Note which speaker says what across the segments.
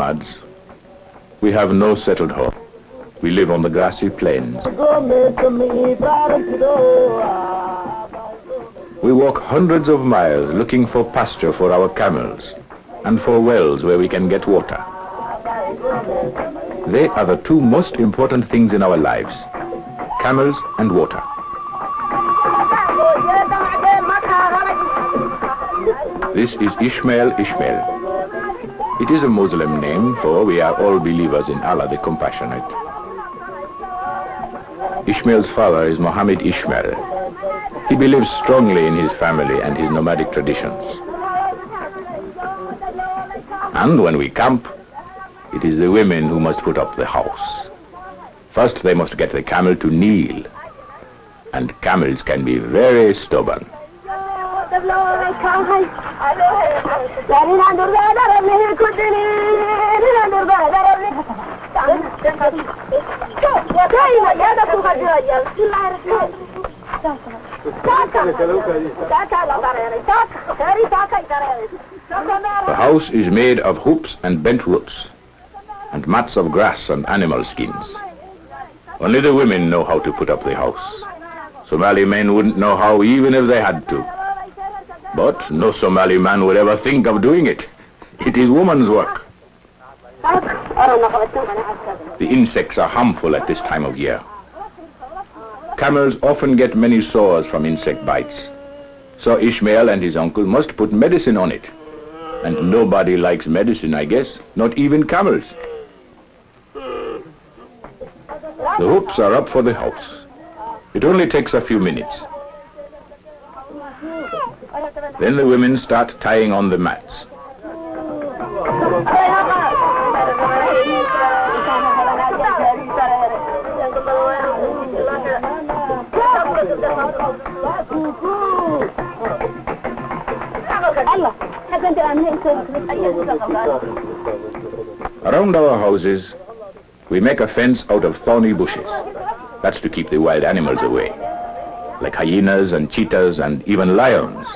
Speaker 1: nomads. We have no settled home. We live on the grassy plains. We walk hundreds of miles looking for pasture for our camels and for wells where we can get water. They are the two most important things in our lives, camels and water. This is Ishmael. It is a Muslim name, for we are all believers in Allah the Compassionate. Ishmael's father is Muhammad Ishmael. He believes strongly in his family and his nomadic traditions. And when we camp, it is the women who must put up the house. First they must get the camel to kneel, and camels can be very stubborn. The house is made of hoops and bent roots, and mats of grass and animal skins. Only the women know how to put up the house. Somali men wouldn't know how even if they had to. But no Somali man would ever think of doing it. It is woman's work. The insects are harmful at this time of year. Camels often get many sores from insect bites. So Ishmael and his uncle must put medicine on it. And nobody likes medicine, I guess, not even camels. The hoops are up for the house. It only takes a few minutes. Then the women start tying on the mats. Around our houses, we make a fence out of thorny bushes. That's to keep the wild animals away, like hyenas and cheetahs and even lions.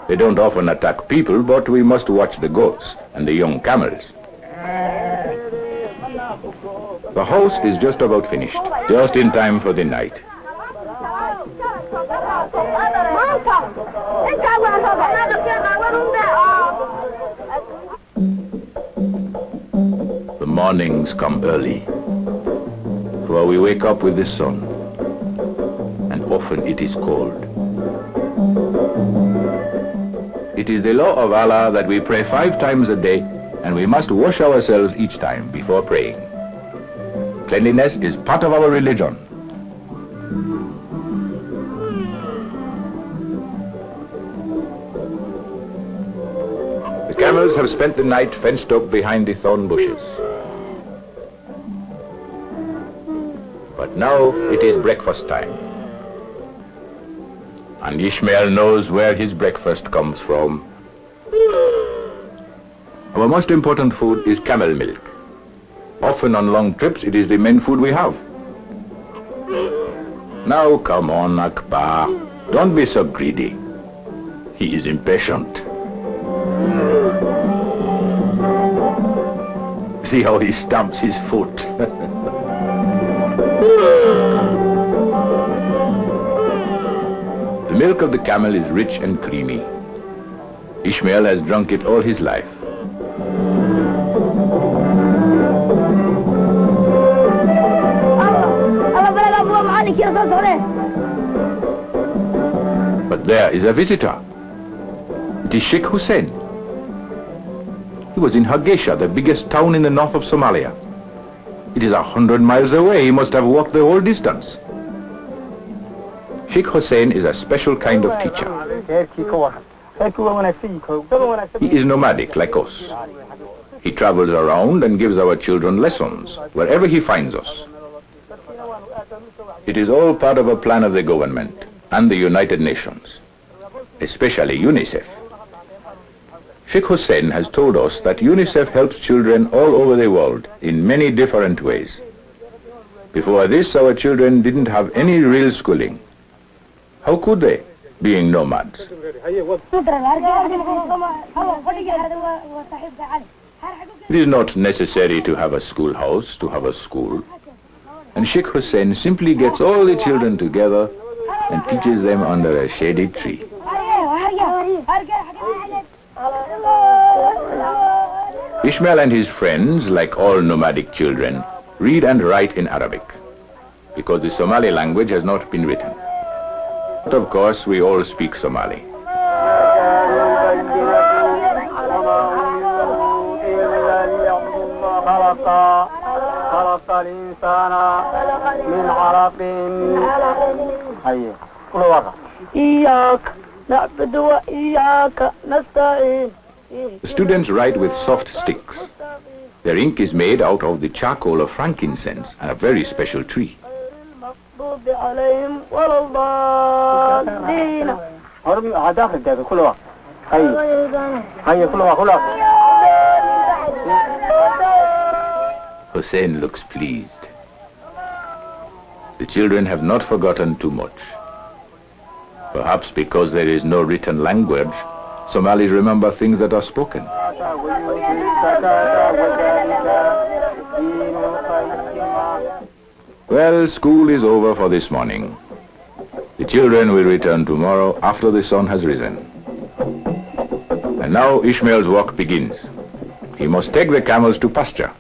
Speaker 1: They don't often attack people, but we must watch the goats and the young camels. The house is just about finished, just in time for the night. The mornings come early, for we wake up with the sun, and often it is cold. It is the law of Allah that we pray 5 times a day, and we must wash ourselves each time before praying. Cleanliness is part of our religion. The camels have spent the night fenced up behind the thorn bushes. But now it is breakfast time. And Ishmael knows where his breakfast comes from. Our most important food is camel milk. Often on long trips it is the main food we have. Now come on, Akbar. Don't be so greedy. He is impatient. See how he stamps his foot. The milk of the camel is rich and creamy. Ishmael has drunk it all his life. But there is a visitor. It is Sheikh Hussein. He was in Hargeisa, the biggest town in the north of Somalia. It is 100 miles away. He must have walked the whole distance. Sheikh Hussein is a special kind of teacher. He is nomadic like us. He travels around and gives our children lessons wherever he finds us. It is all part of a plan of the government and the United Nations, especially UNICEF. Sheikh Hussein has told us that UNICEF helps children all over the world in many different ways. Before this, our children didn't have any real schooling. How could they? being nomads. It is not necessary to have a schoolhouse to have a school, and Sheikh Hussein simply gets all the children together and teaches them under a shady tree. Ishmael and his friends, like all nomadic children, read and write in Arabic, because the Somali language has not been written. But of course, we all speak Somali. The students write with soft sticks. Their ink is made out of the charcoal of frankincense, a very special tree. Hussein looks pleased. The children have not forgotten too much. Perhaps because there is no written language, Somalis remember things that are spoken. Well, school is over for this morning. The children will return tomorrow after the sun has risen. And now Ishmael's work begins. He must take the camels to pasture.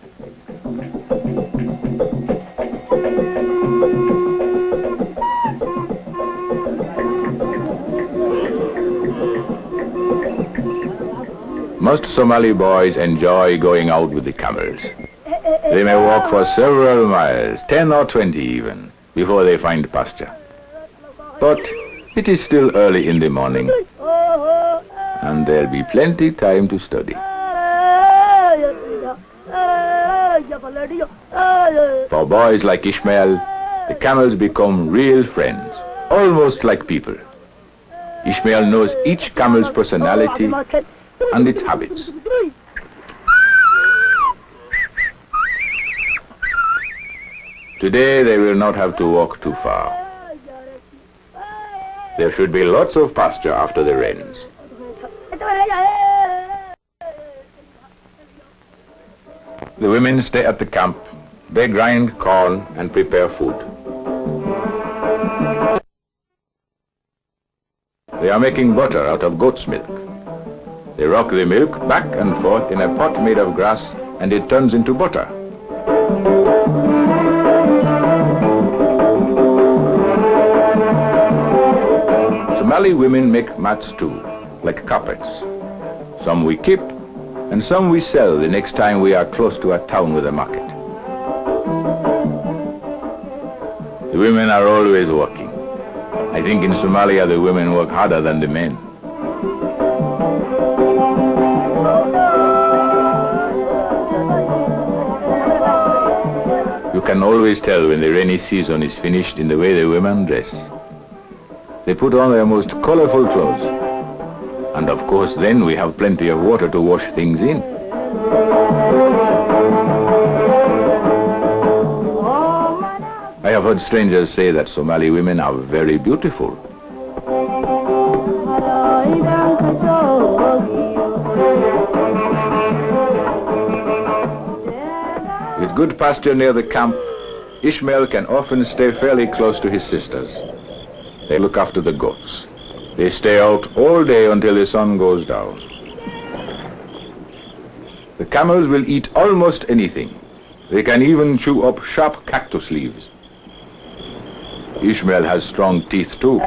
Speaker 1: Most Somali boys enjoy going out with the camels. They may walk for several miles, 10 or 20 even, before they find pasture. But it is still early in the morning, and there'll be plenty time to study. For boys like Ishmael, the camels become real friends, almost like people. Ishmael knows each camel's personality and its habits. Today they will not have to walk too far. There should be lots of pasture after the rains. The women stay at the camp. They grind corn and prepare food. They are making butter out of goat's milk. They rock the milk back and forth in a pot made of grass, and it turns into butter. Somali women make mats too, like carpets. Some we keep, and some we sell the next time we are close to a town with a market. The women are always working. I think in Somalia the women work harder than the men. You can always tell when the rainy season is finished in the way the women dress. They put on their most colorful clothes. And of course then we have plenty of water to wash things in. I have heard strangers say that Somali women are very beautiful. With good pasture near the camp, Ishmael can often stay fairly close to his sisters. They look after the goats. They stay out all day until the sun goes down. The camels will eat almost anything. They can even chew up sharp cactus leaves. Ishmael has strong teeth too.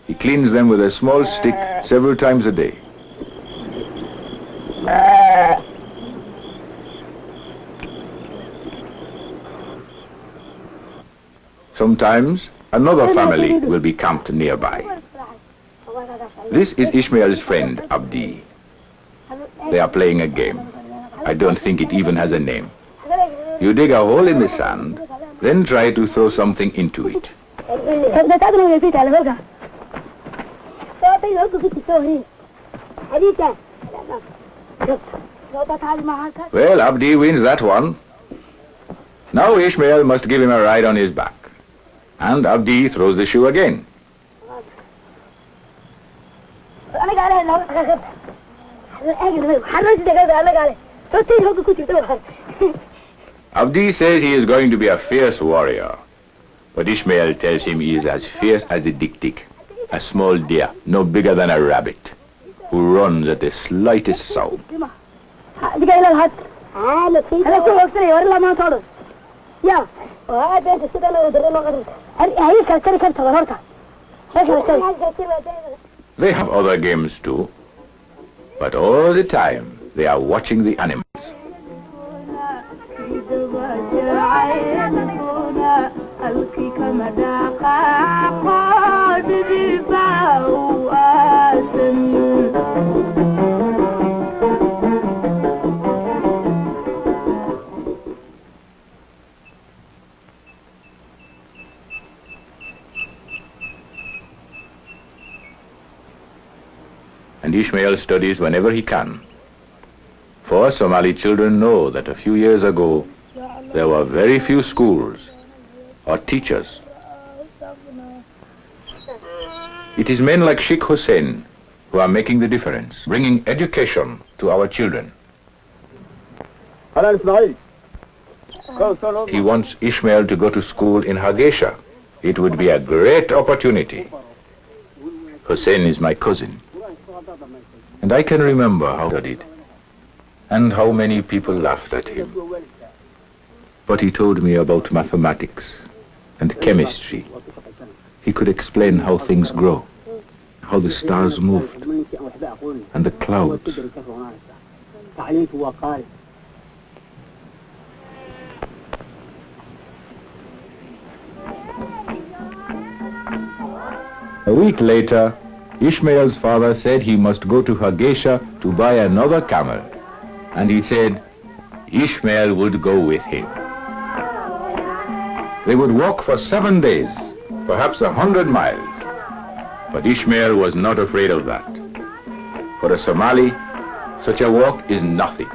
Speaker 1: He cleans them with a small stick several times a day. Sometimes another family will be camped nearby. This is Ishmael's friend, Abdi. They are playing a game. I don't think it even has a name. You dig a hole in the sand, then try to throw something into it. Well, Abdi wins that one. Now Ishmael must give him a ride on his back. And Abdi throws the shoe again. Abdi says he is going to be a fierce warrior, but Ishmael tells him he is as fierce as the dik-dik, a small deer, no bigger than a rabbit, who runs at the slightest sound. They have other games too, but all the time they are watching the animals. And Ishmael studies whenever he can. For Somali children know that a few years ago there were very few schools or teachers. It is men like Sheikh Hussein who are making the difference, bringing education to our children. He wants Ishmael to go to school in Hargeisa. It would be a great opportunity. Hussein is my cousin, and I can remember how he studied and how many people laughed at him. But he told me about mathematics and chemistry. He could explain how things grow, how the stars moved, and the clouds. A week later, Ishmael's father said he must go to Hargeisa to buy another camel, and he said Ishmael would go with him. They would walk for 7 days, perhaps 100 miles, but Ishmael was not afraid of that. For a Somali, such a walk is nothing.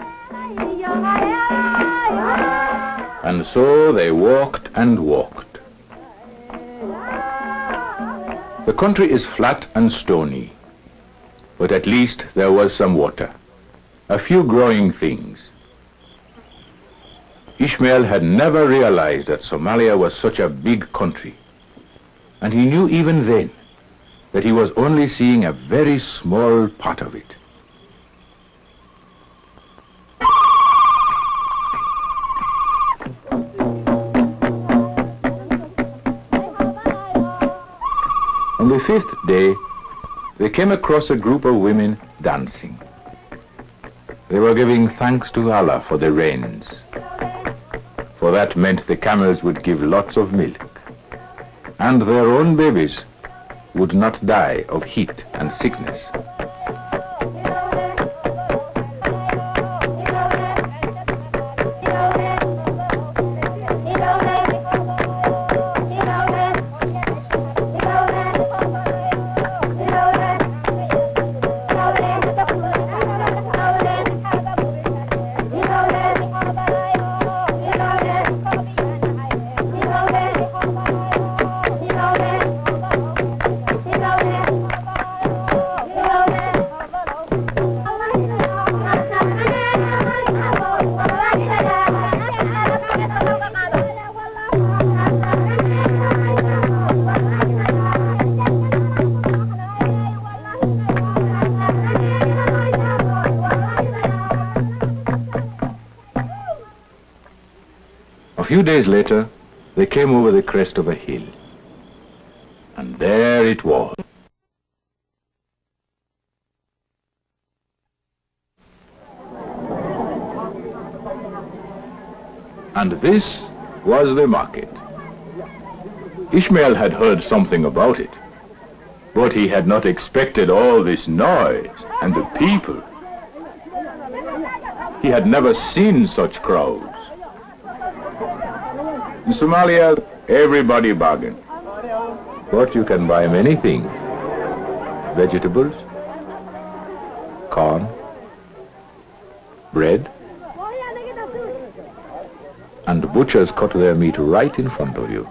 Speaker 1: And so they walked and walked. The country is flat and stony, but at least there was some water, a few growing things. Ishmael had never realized that Somalia was such a big country, and he knew even then that he was only seeing a very small part of it. On the 5th day, they came across a group of women dancing. They were giving thanks to Allah for the rains, for that meant the camels would give lots of milk, and their own babies would not die of heat and sickness. A few days later, they came over the crest of a hill, and there it was. And this was the market. Ishmael had heard something about it, but he had not expected all this noise and the people. He had never seen such crowds. In Somalia, everybody bargains, but you can buy many things. Vegetables, corn, bread, and butchers cut their meat right in front of you.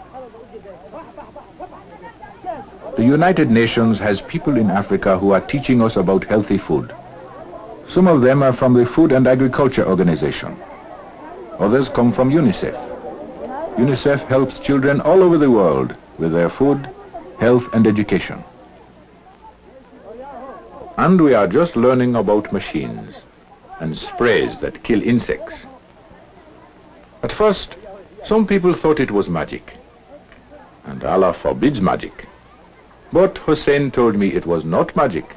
Speaker 1: The United Nations has people in Africa who are teaching us about healthy food. Some of them are from the Food and Agriculture Organization. Others come from UNICEF. UNICEF helps children all over the world with their food, health and education. And we are just learning about machines and sprays that kill insects. At first, some people thought it was magic. And Allah forbids magic. But Hussein told me it was not magic.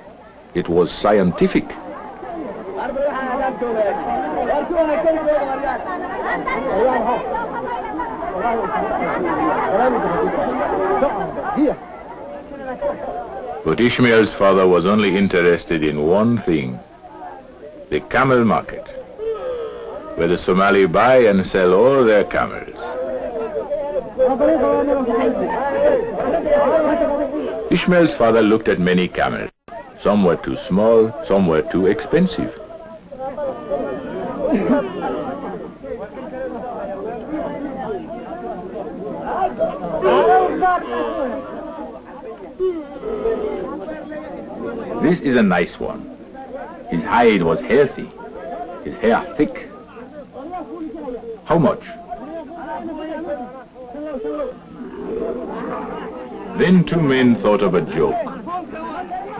Speaker 1: It was scientific. But Ishmael's father was only interested in one thing, the camel market, where the Somali buy and sell all their camels. Ishmael's father looked at many camels. Some were too small, some were too expensive. This is a nice one. His hide was healthy, his hair thick. How much? Then two men thought of a joke.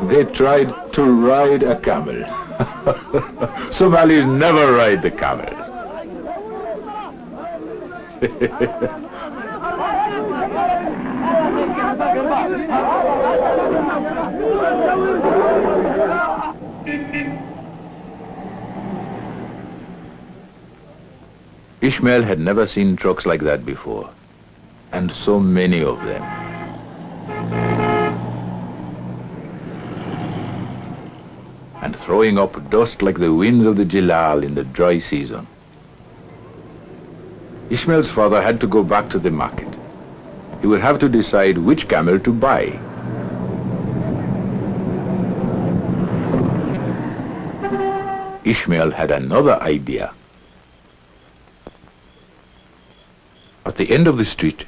Speaker 1: They tried to ride a camel. Somalis never ride the camels. Ishmael had never seen trucks like that before, and so many of them. And throwing up dust like the winds of the Jilal in the dry season. Ishmael's father had to go back to the market. He would have to decide which camel to buy. Ishmael had another idea. At the end of the street,